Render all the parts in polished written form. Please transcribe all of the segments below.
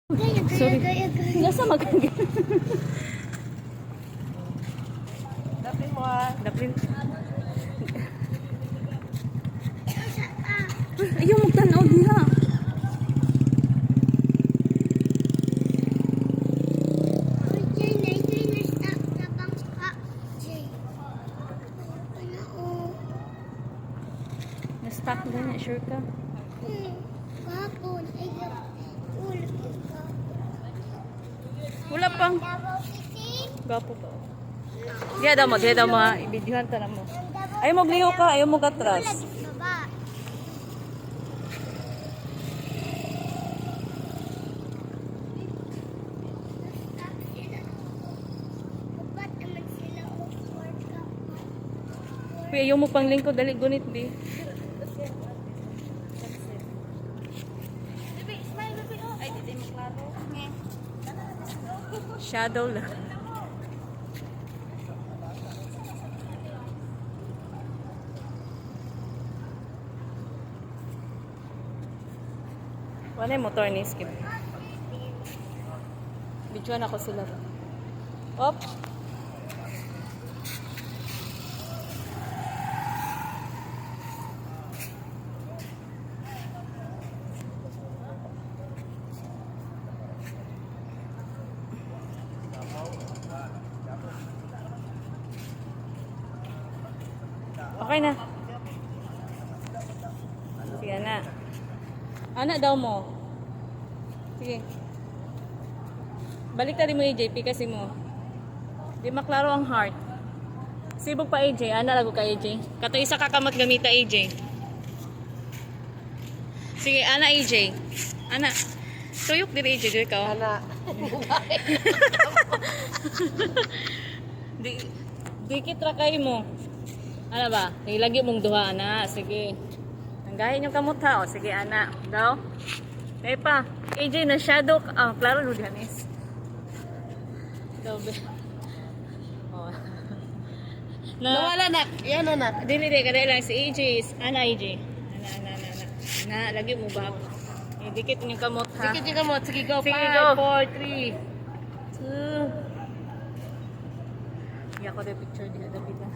Sorry. Nasa magkagin. Daplin mo ah. Daplin. Ayaw magtanaw diha. Na-stuck na na, sure ka? Wala pang. Gapo pa. Diya daw mo, ibidyohan ta na mo. Ayaw mo gliho ka, ayaw mo katras. Kuya, ayaw mo pang lingkod, dali gunit di. Shadow lang. Wala yung motor ni Skip. Bidyoan ako sila. Op! Okay na. Sige na. Anak daw mo. Sige. Balik tali mo AJ, kasi mo. Di maklaro ang heart. Sibog pa AJ, ana lago ka AJ. Kato isa ka kamot gamita AJ. Sige, ana AJ. Ana. Tuyok diri AJ, diri ka. Ana. Dikit ra kay mo. Ano ba? Ilagi mong duha ana. Sige. Hanggahin yung kamot ha. O, sige ana. Daw. Kaya pa. AJ na shadow. Ah, klaro no dihanis. Daw be. Oh. Nawala na. Yan na. Dili kada lang si AJ. Ana AJ. Ana. Na lagi mo ba? Dikit yung kamot ha. Sige, sige mo. Sige, go. Sige, 5, go. 4, 3, 2. Iya ko na picture di ada pita.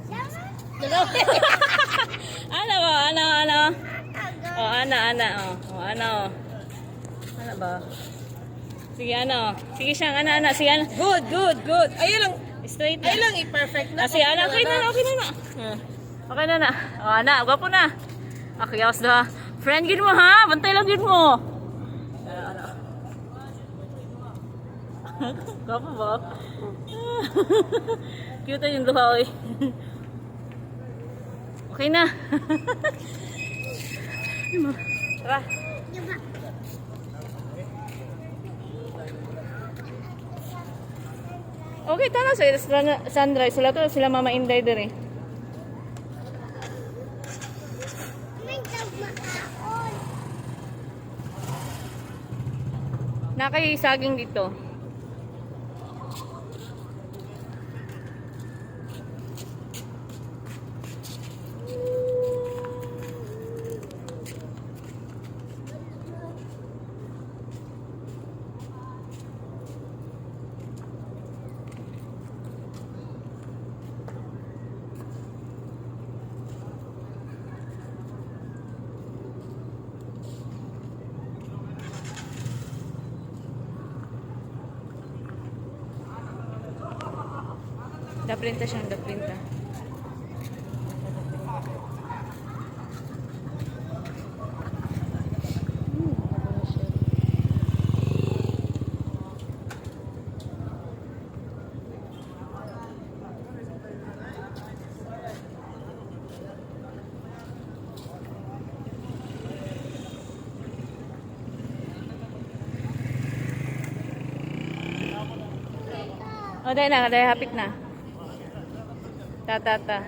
Ano ba? Ano? Oh, ana. Oh, ano. Ano ba? Sige, ano. Sige siyang, ana. Sige, ana. Good. Ayun lang. Straight na. Ayun lang, i-perfect na. Sige, ana. Okay na. Okay na. Oh, ana. Gwapo na. Okay, yawas na. Friend, gid mo ha. Bantay lang gid mo. Ano. Gwapo ba? Cute yung duha, oy. Okay na. Tara. Okay, tara sa sunrise. Sila Mama Inday dire. Nakay saging dito. Daprinta siyang daprinta. O, dahil na, dahil hapit na. Ta.